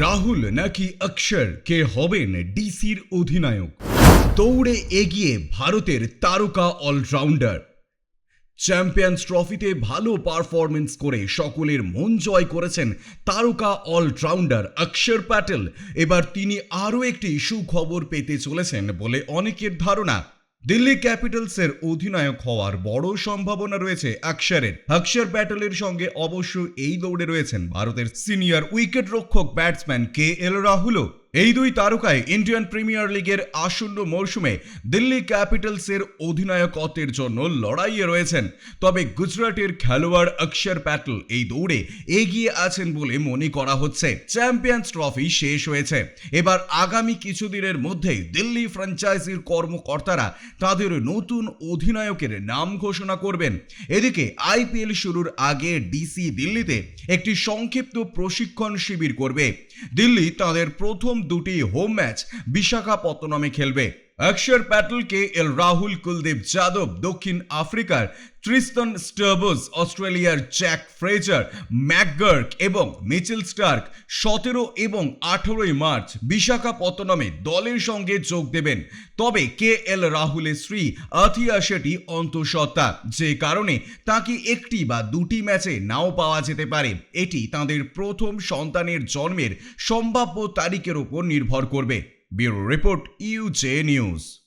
রাহুল নাকি অক্ষর কে হবেন ডিসির অধিনায়ক? দৌড়ে এগিয়ে ভারতের তারকা অলরাউন্ডার। চ্যাম্পিয়ন্স ট্রফিতে ভালো পারফরমেন্স করে সকলের মন জয় করেছেন তারকা অলরাউন্ডার অক্ষর প্যাটেল। এবার তিনি আরও একটি সুখবর পেতে চলেছেন বলে অনেকের ধারণা। দিল্লি ক্যাপিটালসের অধিনায়ক হওয়ার বড় সম্ভাবনা রয়েছে অক্ষরের। অক্ষর প্যাটেলের সঙ্গে অবশ্য এই দৌড়ে রয়েছেন ভারতের সিনিয়র উইকেট রক্ষক ব্যাটসম্যান KL রাহুলও। এই দুই তারকায় ইন্ডিয়ান প্রিমিয়ার লিগের আসন্ন মরশুমে দিল্লি ক্যাপিটালসের অধিনায়কত্বের জন্য লড়াইয়ে রয়েছেন। তবে গুজরাটের খেলোয়াড় অক্ষর প্যাটেল এই দৌড়ে এগিয়ে আছেন বলে মনে করা হচ্ছে। চ্যাম্পিয়ন্স ট্রফি শেষ হয়েছে, এবার আগামী কিছুদিনের মধ্যেই দিল্লি ফ্র্যাঞ্চাইজির কর্মকর্তারা তাদের নতুন অধিনায়কের নাম ঘোষণা করবেন। এদিকে IPL শুরুর আগে ডিসি দিল্লিতে একটি সংক্ষিপ্ত প্রশিক্ষণ শিবির করবে। দিল্লি তাদের প্রথম দুটি হোম ম্যাচ বিশাখাপত্তনমে খেলবে। অক্ষর প্যাটেল, KL রাহুল, কুলদীপ যাদব দক্ষিণ আফ্রিকার, ট্রিস্টন স্টার্বস অস্ট্রেলিয়ার, জ্যাক ফ্রেজার, ম্যাকগার্ক এবং মিচেল স্টার্ক 17 এবং 18 মার্চ বিশাখাপত্তনমে দলের সঙ্গে যোগ দেবেন। তবে KL রাহুলের স্ত্রী আথিয়া শেঠি অন্তঃসত্ত্বা, যে কারণে তাকে একটি বা দুটি ম্যাচে নাও পাওয়া যেতে পারে। এটি তাদের প্রথম সন্তানের জন্মের সম্ভাব্য তারিখের উপর নির্ভর করবে। Bureau report, UJ news.